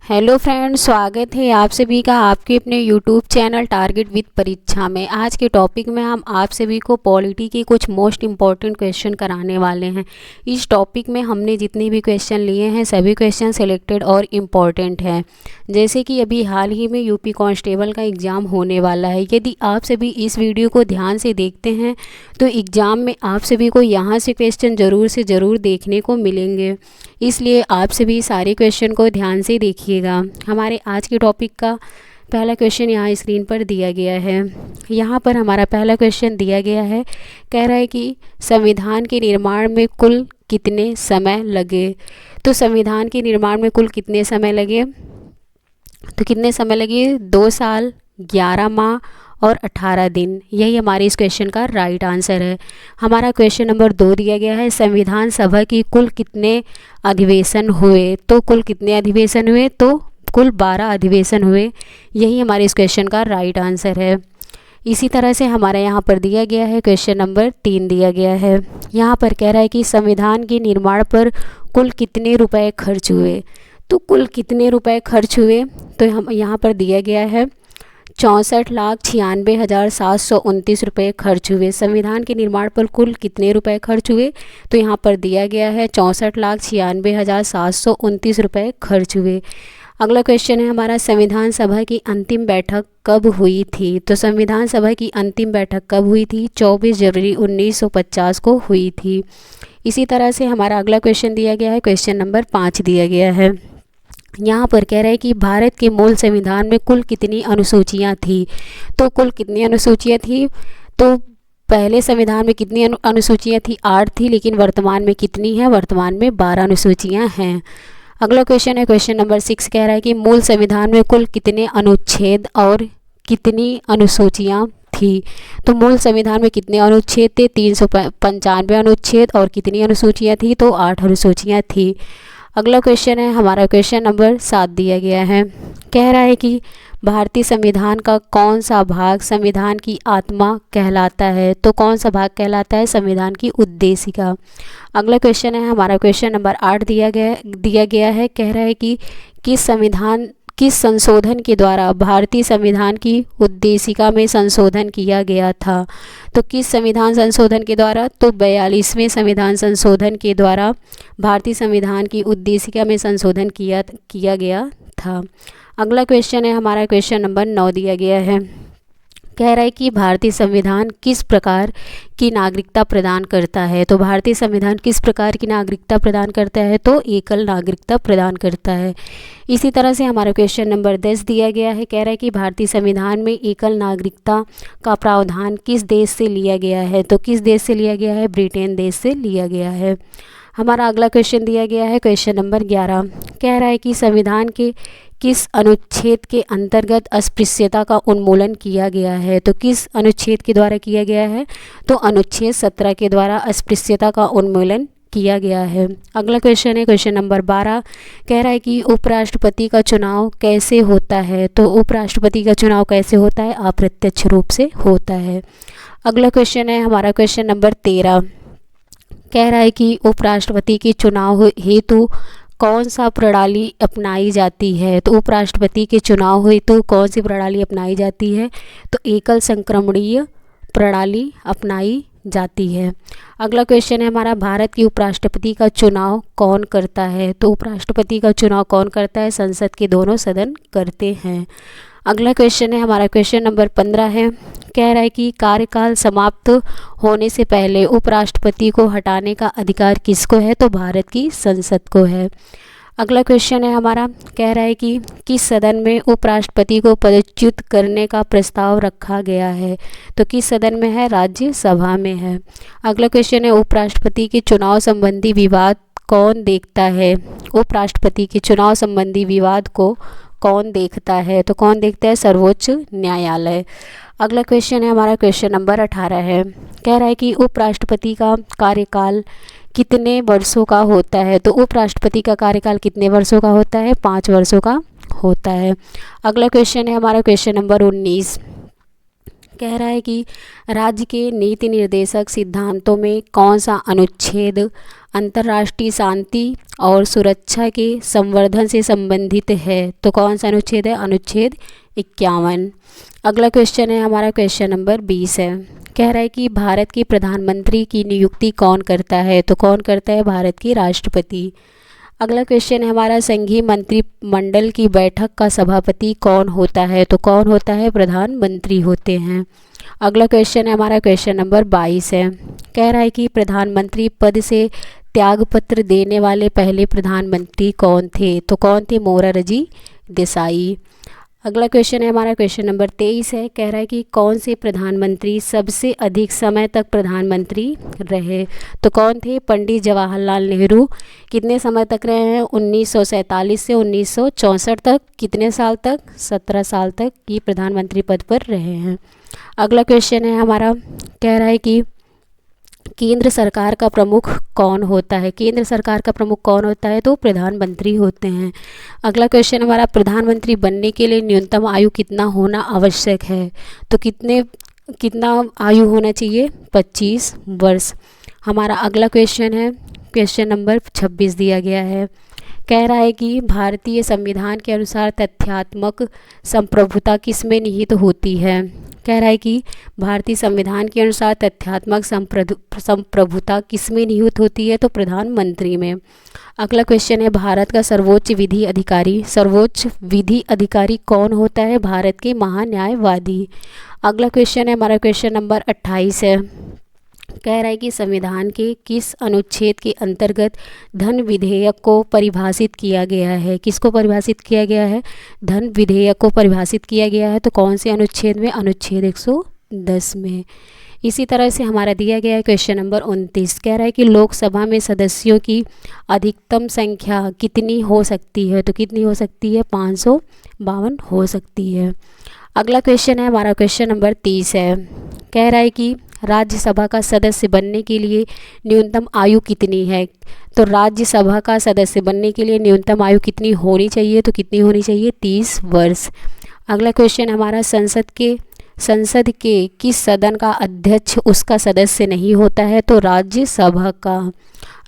Hello friends, स्वागत है आप सभी का आपके अपने यूट्यूब चैनल टारगेट विद परीक्षा में। आज के टॉपिक में हम आप सभी को पॉलिटी के कुछ मोस्ट इम्पॉर्टेंट क्वेश्चन कराने वाले हैं। इस टॉपिक में हमने जितने भी क्वेश्चन लिए हैं सभी क्वेश्चन सिलेक्टेड और इम्पॉर्टेंट हैं। जैसे कि अभी हाल ही में यूपी कांस्टेबल का एग्ज़ाम होने वाला है। यदि आप सभी इस वीडियो को ध्यान से देखते हैं तो एग्ज़ाम में आप सभी को यहाँ से क्वेश्चन ज़रूर से ज़रूर देखने को मिलेंगे, इसलिए आप सभी सारे क्वेश्चन को ध्यान से देखिएगा। हमारे आज के टॉपिक का पहला क्वेश्चन यहाँ स्क्रीन पर दिया गया है। यहाँ पर हमारा पहला क्वेश्चन दिया गया है, कह रहा है कि संविधान के निर्माण में कुल कितने समय लगे। तो संविधान के निर्माण में कुल कितने समय लगे, तो कितने समय लगे 2 साल, 11 माह और 18 दिन। यही हमारे इस क्वेश्चन का राइट आंसर है। हमारा क्वेश्चन नंबर 2 दिया गया है, संविधान सभा की कुल कितने अधिवेशन हुए। तो कुल कितने अधिवेशन हुए, तो कुल 12 अधिवेशन हुए। यही हमारे इस क्वेश्चन का राइट आंसर है। इसी तरह से हमारा यहाँ पर दिया गया है क्वेश्चन नंबर 3 दिया गया है। यहाँ पर कह रहा है कि संविधान के निर्माण पर कुल कितने रुपए खर्च हुए। तो कुल कितने रुपए खर्च हुए, तो हम यहाँ पर दिया गया है 64,96,729 रुपये खर्च हुए। संविधान के निर्माण पर कुल कितने रुपए खर्च हुए, तो यहाँ पर दिया गया है 64,96,729 रुपये खर्च हुए। अगला क्वेश्चन है हमारा, संविधान सभा की अंतिम बैठक कब हुई थी। तो संविधान सभा की अंतिम बैठक कब हुई थी, 24 जनवरी 1950 को हुई थी। इसी तरह से हमारा अगला क्वेश्चन दिया गया है, क्वेश्चन नंबर 5 दिया गया है। यहाँ पर कह रहा है कि भारत के मूल संविधान में कुल कितनी अनुसूचियाँ थी। तो कुल कितनी अनुसूचियाँ थी, तो पहले संविधान में कितनी अनुसूचियाँ थी, 8 थी, लेकिन वर्तमान में कितनी है, वर्तमान में 12 अनुसूचियाँ हैं। अगला क्वेश्चन है क्वेश्चन नंबर 6, कह रहा है कि मूल संविधान में कुल कितने अनुच्छेद और कितनी अनुसूचियाँ थी। तो मूल संविधान में कितने अनुच्छेद थे, 395 अनुच्छेद, और कितनी अनुसूचियाँ थी, तो 8 अनुसूचियाँ थी। अगला क्वेश्चन है हमारा क्वेश्चन नंबर 7 दिया गया है। कह रहा है कि भारतीय संविधान का कौन सा भाग संविधान की आत्मा कहलाता है। तो कौन सा भाग कहलाता है, संविधान की उद्देशिका। अगला क्वेश्चन है हमारा क्वेश्चन नंबर 8 दिया गया है। कह रहा है कि किस संशोधन के द्वारा भारतीय संविधान की उद्देशिका में संशोधन किया गया था। तो किस संविधान संशोधन के द्वारा, तो 42वें संविधान संशोधन के द्वारा भारतीय संविधान की उद्देशिका में संशोधन किया गया था। अगला क्वेश्चन है हमारा क्वेश्चन नंबर 9 दिया गया है। कह रहा है कि भारतीय संविधान किस प्रकार की नागरिकता प्रदान करता है। तो भारतीय संविधान किस प्रकार की नागरिकता प्रदान करता है, तो एकल नागरिकता प्रदान करता है। इसी तरह से हमारा क्वेश्चन नंबर 10 दिया गया है। कह रहा है कि भारतीय संविधान में एकल नागरिकता का प्रावधान किस देश से लिया गया है। तो किस देश से लिया गया है, ब्रिटेन देश से लिया गया है। हमारा अगला क्वेश्चन दिया गया है क्वेश्चन नंबर 11। कह रहा है कि संविधान के किस अनुच्छेद के अंतर्गत अस्पृश्यता का उन्मूलन किया गया है। तो किस अनुच्छेद के द्वारा किया गया है, तो अनुच्छेद 17 के द्वारा अस्पृश्यता का उन्मूलन किया गया है। अगला क्वेश्चन है क्वेश्चन नंबर 12। कह रहा है कि उपराष्ट्रपति का चुनाव कैसे होता है। तो उपराष्ट्रपति का चुनाव कैसे होता है, अप्रत्यक्ष रूप से होता है। अगला क्वेश्चन है हमारा क्वेश्चन नंबर 13। कह रहा है कि उपराष्ट्रपति के चुनाव हेतु कौन सा प्रणाली अपनाई जाती है। तो उपराष्ट्रपति के चुनाव हेतु कौन सी प्रणाली अपनाई जाती है, तो एकल संक्रमणीय प्रणाली अपनाई जाती है। अगला क्वेश्चन है हमारा, भारत के उपराष्ट्रपति का चुनाव कौन करता है। तो उपराष्ट्रपति का चुनाव कौन करता है, संसद के दोनों सदन करते हैं। अगला क्वेश्चन है हमारा क्वेश्चन नंबर 15 है। कह रहा है कि कार्यकाल समाप्त होने से पहले उपराष्ट्रपति को हटाने का अधिकार किसको है, तो भारत की संसद को है। अगला क्वेश्चन है हमारा, कह रहा है कि किस सदन में उपराष्ट्रपति को पदच्युत करने का प्रस्ताव रखा गया है। तो किस सदन में है, राज्यसभा में है। अगला क्वेश्चन है, उपराष्ट्रपति के चुनाव संबंधी विवाद कौन देखता है। उपराष्ट्रपति के चुनाव संबंधी विवाद को कौन देखता है, तो कौन देखता है, सर्वोच्च न्यायालय। अगला क्वेश्चन है हमारा क्वेश्चन नंबर 18 है। कह रहा है कि उपराष्ट्रपति का कार्यकाल कितने वर्षों का होता है। तो उपराष्ट्रपति का कार्यकाल कितने वर्षों का होता है, 5 वर्षों का होता है। अगला क्वेश्चन है हमारा क्वेश्चन नंबर 19। कह रहा है कि राज्य के नीति निर्देशक सिद्धांतों में कौन सा अनुच्छेद अंतर्राष्ट्रीय शांति और सुरक्षा के संवर्धन से संबंधित है? तो कौन सा अनुच्छेद है? अनुच्छेद 51। अगला क्वेश्चन है हमारा क्वेश्चन नंबर 20 है। कह रहा है कि भारत के प्रधानमंत्री की नियुक्ति कौन करता है? तो कौन करता है? भारत के राष्ट्रपति। अगला क्वेश्चन है हमारा संघीय मंत्रिमंडल की बैठक का सभापति कौन होता है? तो कौन होता है? प्रधानमंत्री होते हैं। अगला क्वेश्चन है हमारा क्वेश्चन नंबर 22 है। कह रहा है कि प्रधानमंत्री पद से त्यागपत्र देने वाले पहले प्रधानमंत्री कौन थे? तो कौन थे? मोरारजी देसाई। अगला क्वेश्चन है हमारा क्वेश्चन नंबर 23 है। कह रहा है कि कौन से प्रधानमंत्री सबसे अधिक समय तक प्रधानमंत्री रहे? तो कौन थे? पंडित जवाहरलाल नेहरू। कितने समय तक रहे हैं? 1947 से 1964 तक। कितने साल तक? 17 साल तक ये प्रधानमंत्री पद पर रहे हैं। अगला क्वेश्चन है हमारा, कह रहा है कि केंद्र सरकार का प्रमुख कौन होता है? केंद्र सरकार का प्रमुख कौन होता है? तो प्रधानमंत्री होते हैं। अगला क्वेश्चन हमारा, प्रधानमंत्री बनने के लिए न्यूनतम आयु कितना होना आवश्यक है? तो कितना आयु होना चाहिए? 25 वर्ष। हमारा अगला क्वेश्चन है क्वेश्चन नंबर 26 दिया गया है। कह रहा है कि भारतीय संविधान के अनुसार तथ्यात्मक संप्रभुता किसमें निहित होती है? कह रहा है कि भारतीय संविधान के अनुसार तथ्यात्मक संप्रभुता किसमें निहित होती है? तो प्रधानमंत्री में। अगला क्वेश्चन है, भारत का सर्वोच्च विधि अधिकारी कौन होता है? भारत के महान्यायवादी। अगला क्वेश्चन है हमारा क्वेश्चन नंबर 28 है। कह रहा है कि संविधान के किस अनुच्छेद के अंतर्गत धन विधेयक को परिभाषित किया गया है? किसको परिभाषित किया गया है? धन विधेयक को परिभाषित किया गया है। तो कौन से अनुच्छेद में? अनुच्छेद 110 में। इसी तरह से हमारा दिया गया है क्वेश्चन नंबर 29। कह रहा है कि लोकसभा में सदस्यों की अधिकतम संख्या कितनी हो सकती है? तो कितनी हो सकती है? 552 हो सकती है। अगला क्वेश्चन है हमारा क्वेश्चन नंबर 30 है। कह रहा है कि राज्यसभा का सदस्य बनने के लिए न्यूनतम आयु कितनी है? तो राज्यसभा का सदस्य बनने के लिए न्यूनतम आयु कितनी होनी चाहिए? तो कितनी होनी चाहिए? 30 वर्ष। अगला क्वेश्चन हमारा, संसद के किस सदन का अध्यक्ष उसका सदस्य नहीं होता है? तो राज्यसभा का।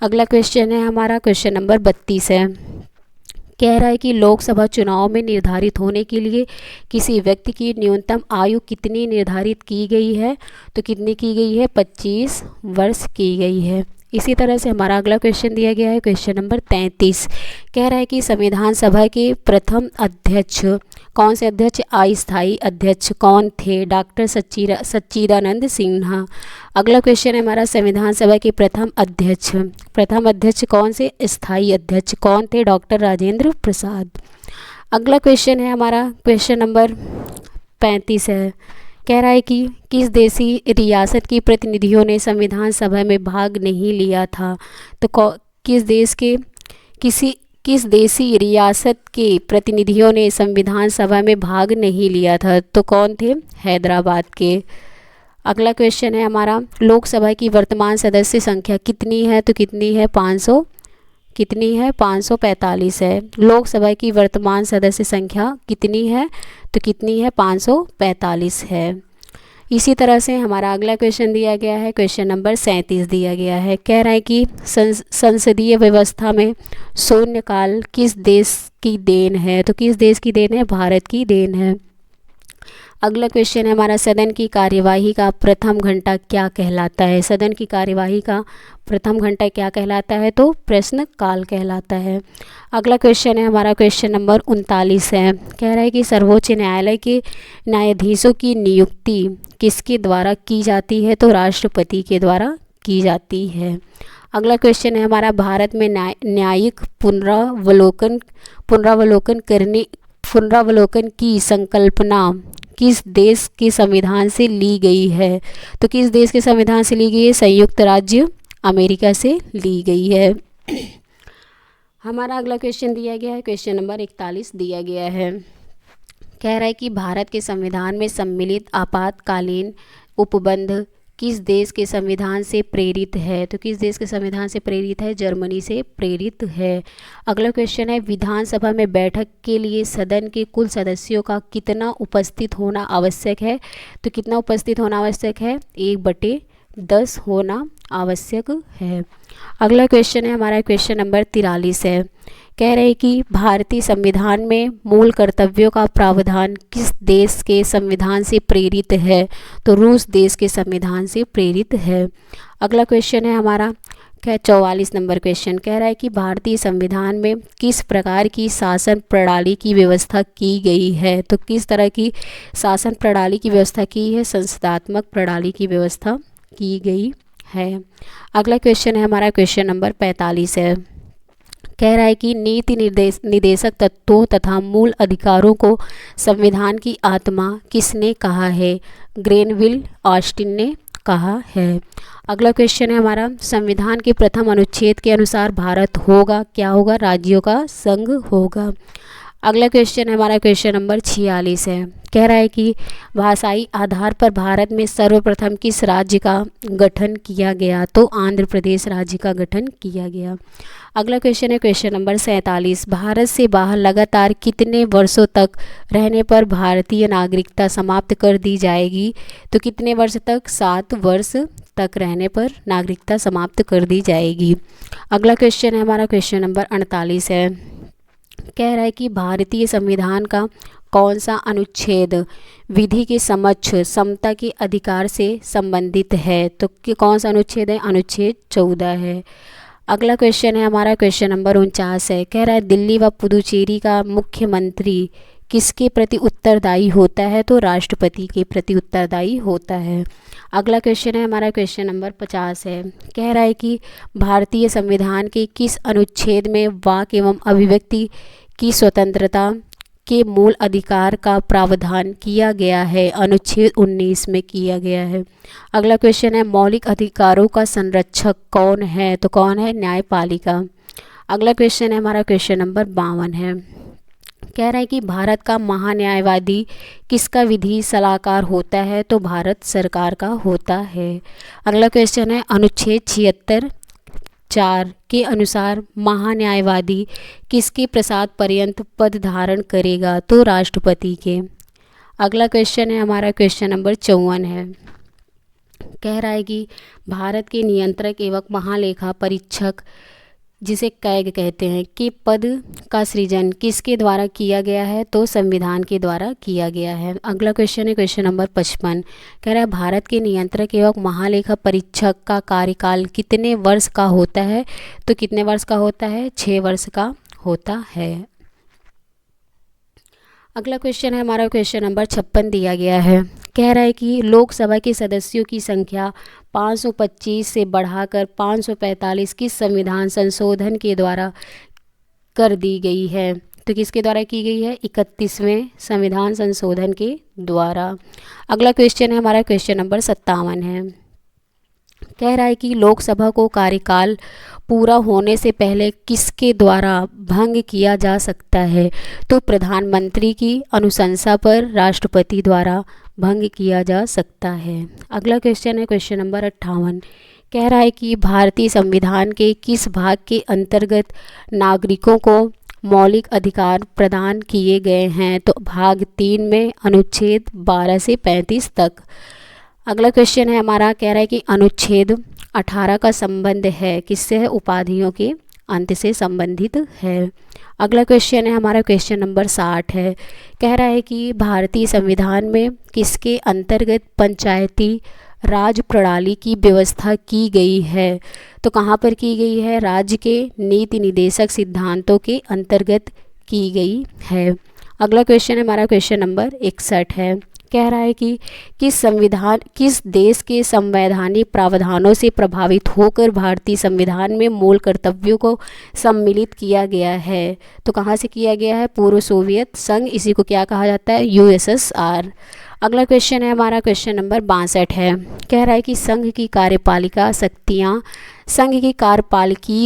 अगला क्वेश्चन है हमारा क्वेश्चन नंबर 32 है। कह रहा है कि लोकसभा चुनाव में निर्धारित होने के लिए किसी व्यक्ति की न्यूनतम आयु कितनी निर्धारित की गई है? तो कितनी की गई है? 25 वर्ष की गई है। इसी तरह से हमारा अगला क्वेश्चन दिया गया है क्वेश्चन नंबर 33। कह रहा है कि संविधान सभा के प्रथम अध्यक्ष कौन से अध्यक्ष? अस्थायी अध्यक्ष कौन थे? डॉक्टर सच्चिदानंद सिन्हा। अगला क्वेश्चन है हमारा, संविधान सभा के प्रथम अध्यक्ष कौन से? स्थायी अध्यक्ष कौन थे? डॉक्टर राजेंद्र प्रसाद। अगला क्वेश्चन है हमारा क्वेश्चन नंबर 35 है। कह रहा है कि किस देशी रियासत के प्रतिनिधियों ने संविधान सभा में भाग नहीं लिया था? तो किस देशी रियासत के प्रतिनिधियों ने संविधान सभा में भाग नहीं लिया था? तो कौन थे? हैदराबाद के। अगला क्वेश्चन है हमारा, लोकसभा की वर्तमान सदस्य संख्या कितनी है? तो कितनी है? 545 है। लोकसभा की वर्तमान सदस्य संख्या कितनी है? तो कितनी है? 545 है। इसी तरह से हमारा अगला क्वेश्चन दिया गया है क्वेश्चन नंबर 37 दिया गया है। कह रहा है कि संसदीय व्यवस्था में शून्यकाल किस देश की देन है? तो किस देश की देन है? भारत की देन है। अगला क्वेश्चन है हमारा, सदन की कार्यवाही का प्रथम घंटा क्या कहलाता है? सदन की कार्यवाही का प्रथम घंटा क्या कहलाता है? तो प्रश्नकाल कहलाता है। अगला क्वेश्चन है हमारा क्वेश्चन नंबर 39 है। कह रहा है कि सर्वोच्च न्यायालय के न्यायाधीशों की नियुक्ति किसके द्वारा की जाती है? तो राष्ट्रपति के द्वारा की जाती है। अगला क्वेश्चन है हमारा, भारत में न्यायिक पुनरावलोकन की संकल्पना किस देश के संविधान से ली गई है? तो किस देश के संविधान से ली गई है? संयुक्त राज्य अमेरिका से ली गई है। हमारा अगला क्वेश्चन दिया गया है क्वेश्चन नंबर 41 दिया गया है। कह रहा है कि भारत के संविधान में सम्मिलित आपातकालीन उपबंध किस देश के संविधान से प्रेरित है? तो किस देश के संविधान से प्रेरित है? जर्मनी से प्रेरित है। अगला क्वेश्चन है, विधानसभा में बैठक के लिए सदन के कुल सदस्यों का कितना उपस्थित होना आवश्यक है? तो कितना उपस्थित होना आवश्यक है? 1/10 होना आवश्यक है। अगला क्वेश्चन है हमारा क्वेश्चन नंबर 43 है। कह रहे हैं कि भारतीय संविधान में मूल कर्तव्यों का प्रावधान किस देश के संविधान से प्रेरित है? तो रूस देश के संविधान से प्रेरित है। अगला क्वेश्चन है हमारा 44 नंबर क्वेश्चन। कह रहा है कि भारतीय संविधान में किस प्रकार की शासन प्रणाली की व्यवस्था की गई है? तो किस तरह की शासन प्रणाली की व्यवस्था की है? संसदात्मक प्रणाली की व्यवस्था की गई है। अगला क्वेश्चन है हमारा क्वेश्चन नंबर 45 है। कह रहा है कि नीति निदेशक तत्वों तथा मूल अधिकारों को संविधान की आत्मा किसने कहा है? ग्रेनविल ऑस्टिन ने कहा है। अगला क्वेश्चन है हमारा, संविधान के प्रथम अनुच्छेद के अनुसार भारत होगा, क्या होगा? राज्यों का संघ होगा। अगला क्वेश्चन है हमारा क्वेश्चन नंबर 46 है। कह रहा है कि भाषाई आधार पर भारत में सर्वप्रथम किस राज्य का गठन किया गया? तो आंध्र प्रदेश राज्य का गठन किया गया। अगला क्वेश्चन है क्वेश्चन नंबर 47। भारत से बाहर लगातार कितने वर्षों तक रहने पर भारतीय नागरिकता समाप्त कर दी जाएगी? तो कितने वर्ष तक? 7 वर्ष तक रहने पर नागरिकता समाप्त कर दी जाएगी। अगला क्वेश्चन है हमारा क्वेश्चन नंबर 48 है। कह रहा है कि भारतीय संविधान का कौन सा अनुच्छेद विधि के समक्ष समता के अधिकार से संबंधित है? तो कौन सा अनुच्छेद है? अनुच्छेद 14 है। अगला क्वेश्चन है हमारा क्वेश्चन नंबर 49 है। कह रहा है दिल्ली व पुदुचेरी का मुख्यमंत्री किसके प्रति उत्तरदायी होता है? तो राष्ट्रपति के प्रति उत्तरदायी होता है। अगला क्वेश्चन है हमारा क्वेश्चन नंबर 50 है। कह रहा है कि भारतीय संविधान के किस अनुच्छेद में वाक एवं अभिव्यक्ति की स्वतंत्रता के मूल अधिकार का प्रावधान किया गया है? अनुच्छेद 19 में किया गया है। अगला क्वेश्चन है मौलिक अधिकारों का संरक्षक कौन है? तो कौन है? न्यायपालिका। अगला क्वेश्चन है हमारा क्वेश्चन नंबर 52 है। कह रहा है कि भारत का महान्यायवादी किसका विधि सलाहकार होता है? तो भारत सरकार का होता है। अगला क्वेश्चन है अनुच्छेद 76(4) के अनुसार महान्यायवादी किसके प्रसाद पर्यंत पद धारण करेगा? तो राष्ट्रपति के। अगला क्वेश्चन है हमारा क्वेश्चन नंबर 54 है। कह रहा है कि भारत के नियंत्रक एवं महालेखा परीक्षक जिसे कैग कहते हैं कि पद का सृजन किसके द्वारा किया गया है? तो संविधान के द्वारा किया गया है। अगला क्वेश्चन है क्वेश्चन नंबर 55। कह रहा है भारत के नियंत्रक एवं महालेखा परीक्षक का कार्यकाल कितने वर्ष का होता है? तो कितने वर्ष का होता है? 6 वर्ष का होता है। अगला क्वेश्चन है हमारा क्वेश्चन नंबर 56 दिया गया है। कह रहा है कि लोकसभा के सदस्यों की संख्या 525 से बढ़ाकर 545 किस संविधान संशोधन के द्वारा कर दी गई है? तो किसके द्वारा की गई है? 31वें संविधान संशोधन के द्वारा। अगला क्वेश्चन है हमारा क्वेश्चन नंबर 57 है। कह रहा है कि लोकसभा को कार्यकाल पूरा होने से पहले किसके द्वारा भंग किया जा सकता है? तो प्रधानमंत्री की अनुशंसा पर राष्ट्रपति द्वारा भंग किया जा सकता है। अगला क्वेश्चन है क्वेश्चन नंबर 58। कह रहा है कि भारतीय संविधान के किस भाग के अंतर्गत नागरिकों को मौलिक अधिकार प्रदान किए गए हैं? तो भाग 3 में अनुच्छेद 12 से 35 तक। अगला क्वेश्चन है हमारा, कह रहा है कि अनुच्छेद 18 का संबंध है किससे? है उपाधियों के अंत से संबंधित है। अगला क्वेश्चन है हमारा क्वेश्चन नंबर 60 है। कह रहा है कि भारतीय संविधान में किसके अंतर्गत पंचायती राज प्रणाली की व्यवस्था की गई है? तो कहाँ पर की गई है? राज्य के नीति निदेशक सिद्धांतों के अंतर्गत की गई है। अगला क्वेश्चन है हमारा क्वेश्चन नंबर 61 है। कह रहा है कि किस देश के संवैधानिक प्रावधानों से प्रभावित होकर भारतीय संविधान में मूल कर्तव्यों को सम्मिलित किया गया है? तो कहाँ से किया गया है? पूर्व सोवियत संघ, इसी को क्या कहा जाता है? USSR। अगला क्वेश्चन है हमारा क्वेश्चन नंबर 62 है। कह रहा है कि संघ की कार्यपालिकीय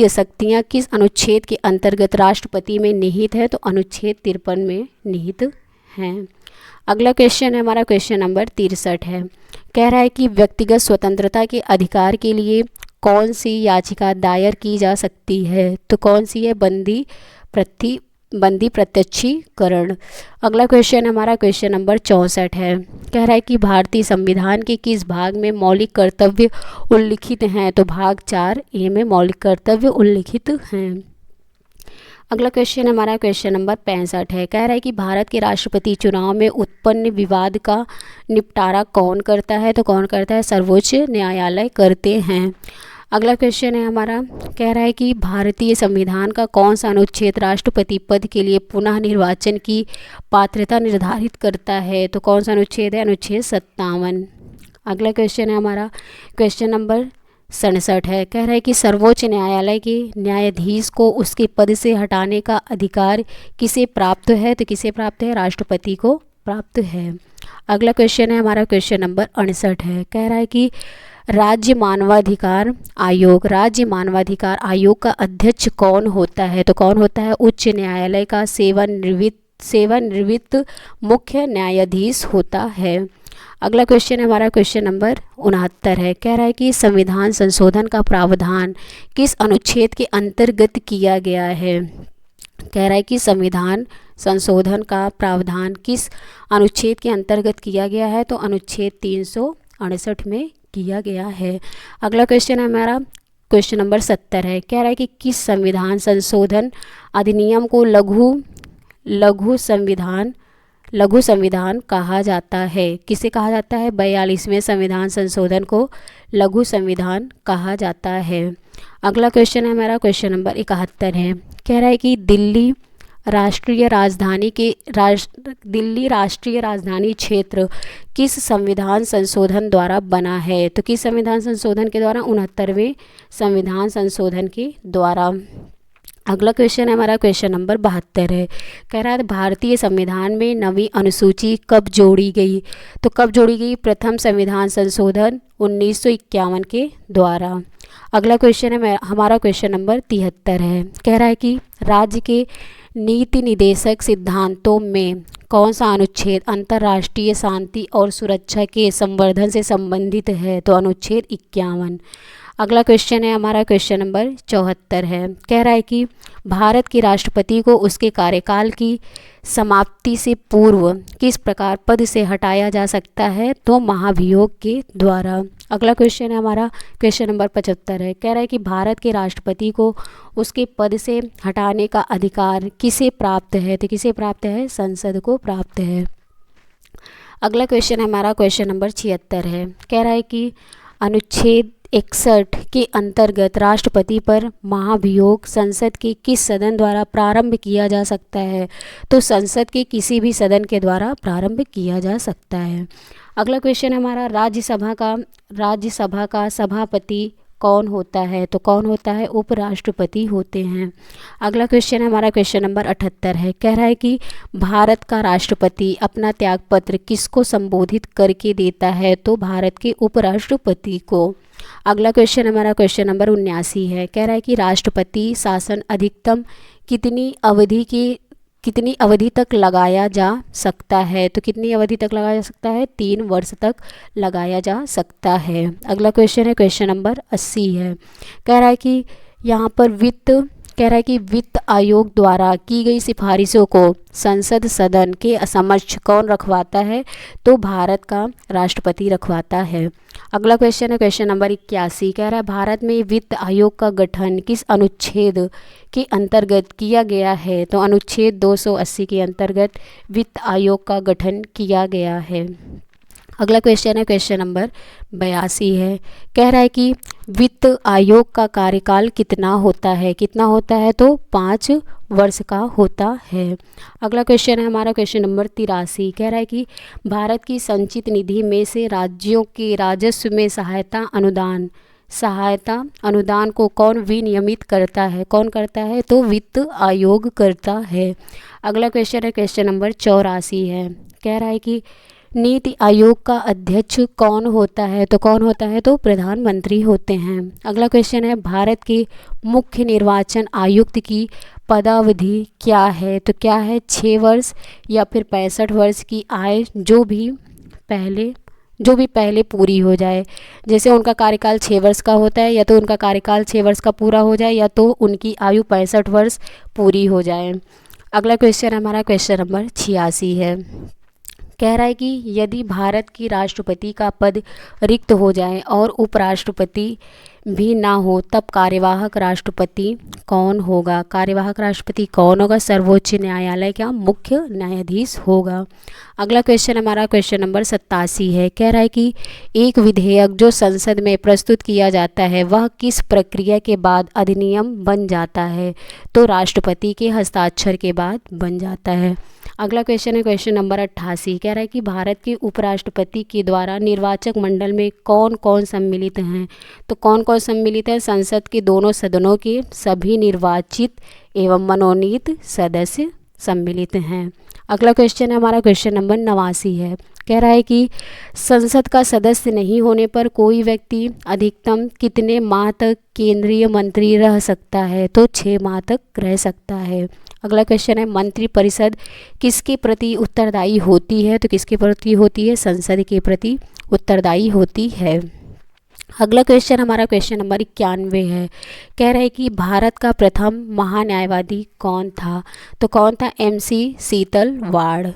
शक्तियाँ किस अनुच्छेद के अंतर्गत राष्ट्रपति में निहित है? तो अनुच्छेद 53 में निहित हैं। अगला क्वेश्चन है हमारा क्वेश्चन नंबर 63 है। कह रहा है कि व्यक्तिगत स्वतंत्रता के अधिकार के लिए कौन सी याचिका दायर की जा सकती है? तो कौन सी है? बंदी प्रत्यक्षीकरण। अगला क्वेश्चन है हमारा क्वेश्चन नंबर 64 है। कह रहा है कि भारतीय संविधान के किस भाग में मौलिक कर्तव्य उल्लिखित हैं? तो भाग 4A में मौलिक कर्तव्य उल्लिखित हैं। अगला क्वेश्चन हमारा क्वेश्चन नंबर 65 है। कह रहा है कि भारत के राष्ट्रपति चुनाव में उत्पन्न विवाद का निपटारा कौन करता है? तो कौन करता है? सर्वोच्च न्यायालय करते हैं। अगला क्वेश्चन है हमारा, कह रहा है कि भारतीय संविधान का कौन सा अनुच्छेद राष्ट्रपति पद के लिए पुनः निर्वाचन की पात्रता निर्धारित करता है? तो कौन सा अनुच्छेद है? अनुच्छेद 57। अगला क्वेश्चन है हमारा क्वेश्चन नंबर 67 है। कह रहा है कि सर्वोच्च न्यायालय के न्यायाधीश को उसके पद से हटाने का अधिकार किसे प्राप्त है? तो किसे प्राप्त है? राष्ट्रपति को प्राप्त है। अगला क्वेश्चन है हमारा क्वेश्चन नंबर 68 है। कह रहा है कि राज्य मानवाधिकार आयोग का अध्यक्ष कौन होता है? तो कौन होता है? उच्च न्यायालय का सेवानिवृत्त मुख्य न्यायाधीश होता है। अगला क्वेश्चन हमारा क्वेश्चन नंबर 69 है। कह रहा है कि संविधान संशोधन का प्रावधान किस अनुच्छेद के अंतर्गत किया गया है? कह रहा है कि संविधान संशोधन का प्रावधान किस अनुच्छेद के अंतर्गत किया गया है? तो अनुच्छेद 368 में किया गया है। अगला क्वेश्चन हमारा क्वेश्चन नंबर 70 है। कह रहा है कि किस संविधान संशोधन अधिनियम को लघु संविधान कहा जाता है? किसे कहा जाता है? 42वें संविधान संशोधन को लघु संविधान कहा जाता है। अगला क्वेश्चन है हमारा क्वेश्चन नंबर 71 है। कह रहा है कि दिल्ली राष्ट्रीय राजधानी क्षेत्र किस संविधान संशोधन द्वारा बना है? तो किस संविधान संशोधन के द्वारा? 69वें संविधान संशोधन के द्वारा। अगला क्वेश्चन है हमारा क्वेश्चन नंबर 72 है। कह रहा है भारतीय संविधान में नवी अनुसूची कब जोड़ी गई? तो कब जोड़ी गई? प्रथम संविधान संशोधन 1951 के द्वारा। अगला क्वेश्चन है हमारा क्वेश्चन नंबर 73 है। कह रहा है कि राज्य के नीति निदेशक सिद्धांतों में कौन सा अनुच्छेद अंतर्राष्ट्रीय शांति और सुरक्षा के संवर्धन से संबंधित है? तो अनुच्छेद 51। अगला क्वेश्चन है हमारा क्वेश्चन नंबर 74 है। कह रहा है कि भारत के राष्ट्रपति को उसके कार्यकाल की समाप्ति से पूर्व किस प्रकार पद से हटाया जा सकता है? तो महाभियोग के द्वारा। अगला क्वेश्चन है हमारा क्वेश्चन नंबर 75 है। कह रहा है कि भारत के राष्ट्रपति को उसके पद से हटाने का अधिकार किसे प्राप्त है? तो किसे प्राप्त है? संसद को प्राप्त है। अगला क्वेश्चन हमारा क्वेश्चन नंबर 76 है। कह रहा है कि अनुच्छेद 61 के अंतर्गत राष्ट्रपति पर महाभियोग संसद के किस सदन द्वारा प्रारंभ किया जा सकता है? तो संसद के किसी भी सदन के द्वारा प्रारंभ किया जा सकता है। अगला क्वेश्चन हमारा राज्यसभा का सभापति कौन होता है? तो कौन होता है? उपराष्ट्रपति होते हैं। अगला क्वेश्चन हमारा क्वेश्चन नंबर 78 है। कह रहा है कि भारत का राष्ट्रपति अपना त्यागपत्र किसको संबोधित करके देता है? तो भारत के उपराष्ट्रपति को। अगला क्वेश्चन हमारा क्वेश्चन नंबर 79 है। कह रहा है कि राष्ट्रपति शासन अधिकतम कितनी अवधि तक लगाया जा सकता है? तो कितनी अवधि तक लगाया जा सकता है? 3 वर्ष तक लगाया जा सकता है। अगला क्वेश्चन है क्वेश्चन नंबर 80 है। कह रहा है कि यहाँ पर वित्त आयोग द्वारा की गई सिफारिशों को संसद सदन के समक्ष कौन रखवाता है? तो भारत का राष्ट्रपति रखवाता है। अगला क्वेश्चन है क्वेश्चन नंबर 81। कह रहा है भारत में वित्त आयोग का गठन किस अनुच्छेद के अंतर्गत किया गया है? तो अनुच्छेद 280 के अंतर्गत वित्त आयोग का गठन किया गया है। अगला क्वेश्चन है क्वेश्चन नंबर 82 है। कह रहा है कि वित्त आयोग का कार्यकाल कितना होता है? तो 5 वर्ष का होता है। अगला क्वेश्चन है हमारा क्वेश्चन नंबर 83। कह रहा है कि भारत की संचित निधि में से राज्यों के राजस्व में सहायता अनुदान को कौन विनियमित करता है? कौन करता है? तो वित्त आयोग करता है। अगला क्वेश्चन है क्वेश्चन नंबर 84 है। कह रहा है कि नीति आयोग का अध्यक्ष कौन होता है? तो कौन होता है? तो प्रधानमंत्री होते हैं। अगला क्वेश्चन है, भारत के मुख्य निर्वाचन आयुक्त की पदावधि क्या है? तो क्या है? 6 वर्ष या फिर 65 वर्ष की आय जो भी पहले पूरी हो जाए। जैसे उनका कार्यकाल 6 वर्ष का होता है, या तो उनका कार्यकाल 6 वर्ष का पूरा हो जाए, या तो उनकी आयु 65 वर्ष पूरी हो जाए। अगला क्वेश्चन हमारा क्वेश्चन नंबर 86 है। कह रहा है कि यदि भारत की राष्ट्रपति का पद रिक्त हो जाए और उपराष्ट्रपति भी ना हो, तब कार्यवाहक राष्ट्रपति कौन होगा? कार्यवाहक राष्ट्रपति कौन होगा? सर्वोच्च न्यायालय का मुख्य न्यायाधीश होगा। अगला क्वेश्चन हमारा क्वेश्चन नंबर 87 है। कह रहा है कि एक विधेयक जो संसद में प्रस्तुत किया जाता है वह किस प्रक्रिया के बाद अधिनियम बन जाता है? तो राष्ट्रपति के हस्ताक्षर के बाद बन जाता है। अगला क्वेश्चन है क्वेश्चन नंबर 88। कह रहा है कि भारत के उपराष्ट्रपति के द्वारा निर्वाचक मंडल में कौन कौन सम्मिलित हैं? तो कौन कौन सम्मिलित है? संसद के दोनों सदनों के सभी निर्वाचित एवं मनोनीत सदस्य सम्मिलित हैं। अगला क्वेश्चन है हमारा क्वेश्चन नंबर 89 है। कह रहा है कि संसद का सदस्य नहीं होने पर कोई व्यक्ति अधिकतम कितने माह तक केंद्रीय मंत्री रह सकता है? तो 6 माह तक रह सकता है। अगला क्वेश्चन है, मंत्रिपरिषद किसके प्रति उत्तरदायी होती है? तो किसके प्रति होती है? संसद के प्रति उत्तरदायी होती है। अगला क्वेश्चन हमारा क्वेश्चन नंबर 91 है। कह रहा है कि भारत का प्रथम महान्यायवादी कौन था? तो कौन था? MC सीतलवाड़।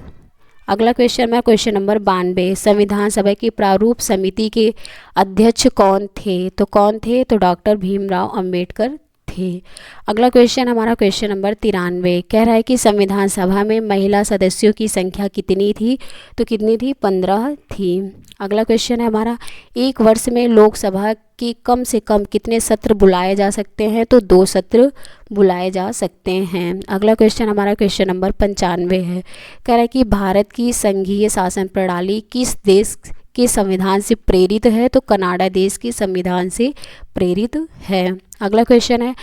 अगला क्वेश्चन है क्वेश्चन नंबर 92। संविधान सभा की प्रारूप समिति के अध्यक्ष कौन थे? तो कौन थे? तो डॉक्टर भीमराव अंबेडकर थे। अगला क्वेश्चन हमारा क्वेश्चन नंबर 93। कह रहा है कि संविधान सभा में महिला सदस्यों की संख्या कितनी थी? तो कितनी थी? 15 थी। अगला क्वेश्चन है हमारा, एक वर्ष में लोकसभा के कम से कम कितने सत्र बुलाए जा सकते हैं? तो 2 सत्र बुलाए जा सकते हैं। अगला क्वेश्चन हमारा क्वेश्चन नंबर 95 है। कह रहा है कि भारत की संघीय शासन प्रणाली किस देश के संविधान से प्रेरित है? तो कनाडा देश के संविधान से प्रेरित है। अगला क्वेश्चन है,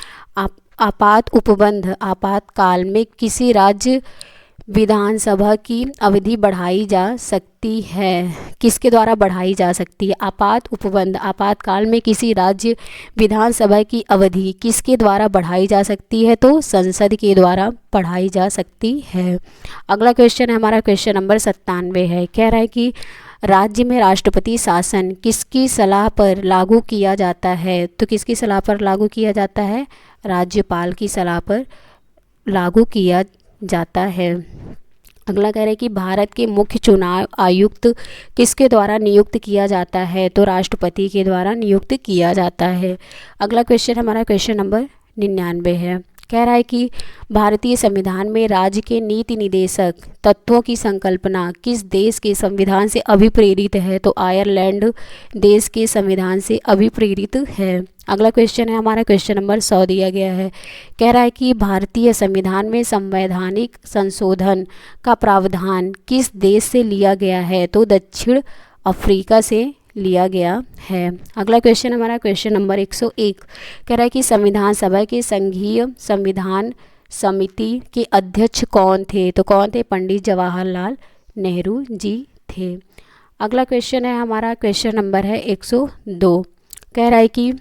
आपात उपबंध आपातकाल में किसी राज्य विधानसभा की अवधि बढ़ाई जा सकती है? किसके द्वारा बढ़ाई जा सकती है? आपात उपबंध आपातकाल में किसी राज्य विधानसभा की अवधि किसके द्वारा बढ़ाई जा सकती है? तो संसद के द्वारा बढ़ाई जा सकती है। अगला क्वेश्चन है हमारा क्वेश्चन नंबर 97 है। कह रहा है कि राज्य में राष्ट्रपति शासन किसकी सलाह पर लागू किया जाता है? तो किसकी सलाह पर लागू किया जाता है? राज्यपाल की सलाह पर लागू किया जाता है। अगला कह रहे हैं कि भारत के मुख्य चुनाव आयुक्त किसके द्वारा नियुक्त किया जाता है? तो राष्ट्रपति के द्वारा नियुक्त किया जाता है। अगला क्वेश्चन हमारा क्वेश्चन नंबर 99 है। कह रहा है कि भारतीय संविधान में राज्य के नीति निदेशक तत्वों की संकल्पना किस देश के संविधान से अभिप्रेरित है? तो आयरलैंड देश के संविधान से अभिप्रेरित है। अगला क्वेश्चन है हमारा क्वेश्चन नंबर 100 दिया गया है। कह रहा है कि भारतीय संविधान में संवैधानिक संशोधन का प्रावधान किस देश से लिया गया है? तो दक्षिण अफ्रीका से लिया गया है। अगला क्वेश्चन हमारा क्वेश्चन नंबर 101। कह रहा है कि संविधान सभा के संघीय संविधान समिति के अध्यक्ष कौन थे? तो कौन थे? पंडित जवाहरलाल नेहरू जी थे। अगला क्वेश्चन है हमारा क्वेश्चन नंबर है 102। कह रहा है कि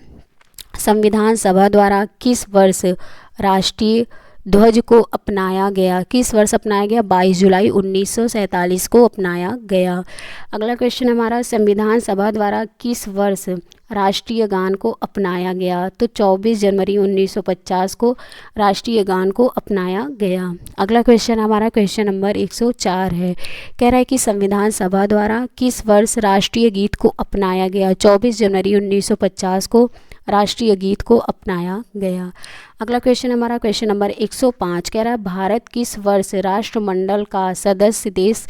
संविधान सभा द्वारा किस वर्ष राष्ट्रीय ध्वज को अपनाया गया? किस वर्ष अपनाया गया? 22 जुलाई 1947 को अपनाया गया। अगला क्वेश्चन हमारा, संविधान सभा द्वारा किस वर्ष राष्ट्रीय गान को अपनाया गया? तो 24 जनवरी 1950 को राष्ट्रीय गान को अपनाया गया। अगला क्वेश्चन हमारा क्वेश्चन नंबर 104 है। कह रहा है कि संविधान सभा द्वारा किस वर्ष राष्ट्रीय गीत को अपनाया गया? 24 जनवरी 1950 को राष्ट्रीय गीत को अपनाया गया। अगला क्वेश्चन हमारा क्वेश्चन नंबर 105 कह रहा है, भारत किस वर्ष राष्ट्रमंडल का सदस्य देश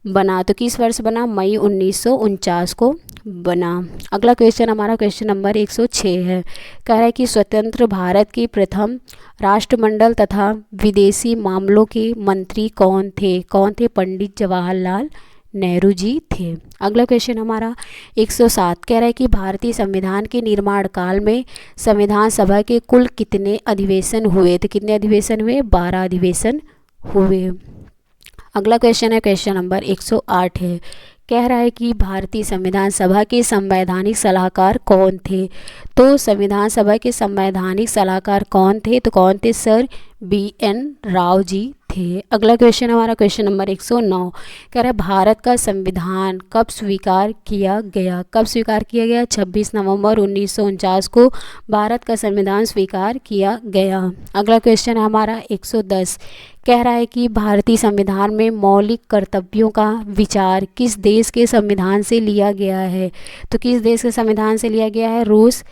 बना? तो किस वर्ष बना? मई 1949 को बना। अगला क्वेश्चन हमारा क्वेश्चन नंबर 106 है। कह रहा है कि स्वतंत्र भारत के प्रथम राष्ट्रमंडल तथा विदेशी मामलों के मंत्री कौन थे? कौन थे? पंडित जवाहरलाल नेहरू जी थे। अगला क्वेश्चन हमारा 107 कह रहा है कि भारतीय संविधान के निर्माण काल में संविधान सभा के कुल कितने अधिवेशन हुए? तो कितने अधिवेशन हुए? 12 अधिवेशन हुए। अगला क्वेश्चन है क्वेश्चन नंबर 108 है। कह रहा है कि भारतीय संविधान सभा के संवैधानिक सलाहकार कौन थे। तो संविधान सभा के संवैधानिक सलाहकार कौन थे, तो कौन थे सर BN राव जी थे। अगला क्वेश्चन हमारा क्वेश्चन नंबर 109 कह रहा है भारत का संविधान कब स्वीकार किया गया। कब स्वीकार किया गया? 26 नवंबर 1949 को भारत का संविधान स्वीकार किया गया। अगला क्वेश्चन है हमारा 110 कह रहा है कि भारतीय संविधान में मौलिक कर्तव्यों का विचार किस देश के संविधान से लिया गया है। तो किस देश के संविधान से लिया गया है? रूस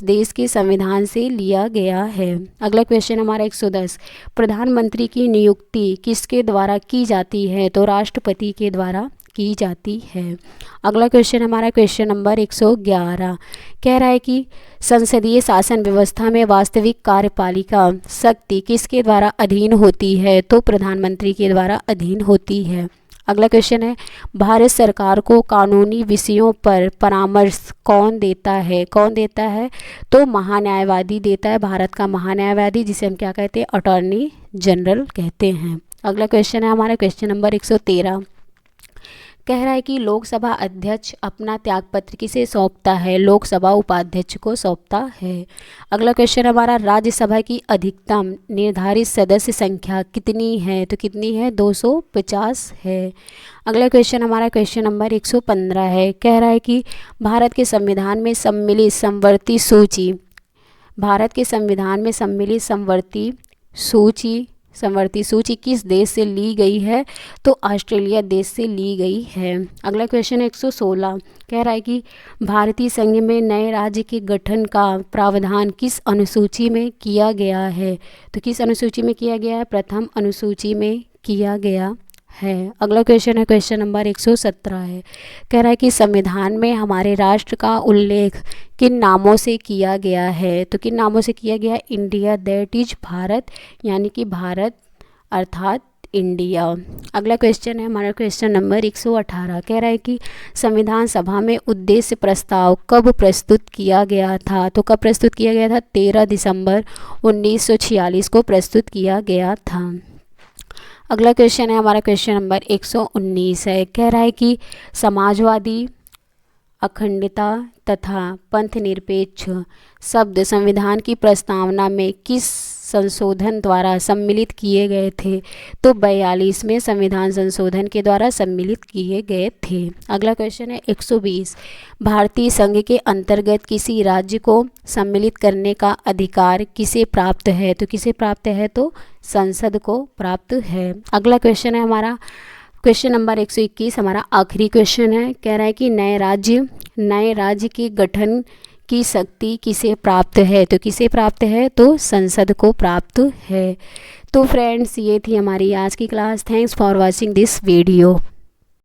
देश के संविधान से लिया गया है। अगला क्वेश्चन हमारा 110 प्रधानमंत्री की नियुक्ति किसके द्वारा की जाती है। तो राष्ट्रपति के द्वारा की जाती है। अगला क्वेश्चन हमारा क्वेश्चन नंबर 111 कह रहा है कि संसदीय शासन व्यवस्था में वास्तविक कार्यपालिका शक्ति किसके द्वारा अधीन होती है। तो प्रधानमंत्री के द्वारा अधीन होती है। अगला क्वेश्चन है भारत सरकार को कानूनी विषयों पर परामर्श कौन देता है। कौन देता है? तो महान्यायवादी देता है, भारत का महान्यायवादी, जिसे हम क्या कहते हैं? अटॉर्नी जनरल कहते हैं। अगला क्वेश्चन है हमारा क्वेश्चन नंबर 113 कह रहा है कि लोकसभा अध्यक्ष अपना त्यागपत्र किसे सौंपता है। लोकसभा उपाध्यक्ष को सौंपता है। अगला क्वेश्चन हमारा राज्यसभा की अधिकतम निर्धारित सदस्य संख्या कितनी है। तो कितनी है? 250 है। अगला क्वेश्चन हमारा क्वेश्चन नंबर 115 है। कह रहा है कि भारत के संविधान में सम्मिलित समवर्ती सूची, भारत के संविधान में सम्मिलित समवर्ती सूची किस देश से ली गई है। तो ऑस्ट्रेलिया देश से ली गई है। अगला क्वेश्चन 116 कह रहा है कि भारतीय संघ में नए राज्य के गठन का प्रावधान किस अनुसूची में किया गया है। तो किस अनुसूची में किया गया है? प्रथम अनुसूची में किया गया है। अगला क्वेश्चन है क्वेश्चन नंबर 117 है। कह रहा है कि संविधान में हमारे राष्ट्र का उल्लेख किन नामों से किया गया है। तो किन नामों से किया गया? इंडिया, दैट इज भारत, यानी कि भारत अर्थात इंडिया। अगला क्वेश्चन है हमारा क्वेश्चन नंबर 118 कह रहा है कि संविधान सभा में उद्देश्य प्रस्ताव कब प्रस्तुत किया गया था। तो कब प्रस्तुत किया गया था? 13 दिसंबर 1946 को प्रस्तुत किया गया था। अगला क्वेश्चन है हमारा क्वेश्चन नंबर 119 है। कह रहा है कि समाजवादी, अखंडता तथा पंथ निरपेक्ष शब्द संविधान की प्रस्तावना में किस संशोधन द्वारा सम्मिलित किए गए थे। तो 42वें संविधान संशोधन के द्वारा सम्मिलित किए गए थे। अगला क्वेश्चन है 120 भारतीय संघ के अंतर्गत किसी राज्य को सम्मिलित करने का अधिकार किसे प्राप्त है। तो किसे प्राप्त है? तो संसद को प्राप्त है। अगला क्वेश्चन है हमारा क्वेश्चन नंबर 121 हमारा आखिरी क्वेश्चन है। कह रहा है कि नए राज्य के गठन की शक्ति किसे प्राप्त है। तो किसे प्राप्त है? तो संसद को प्राप्त है। तो फ्रेंड्स, ये थी हमारी आज की class. Thanks for watching this video.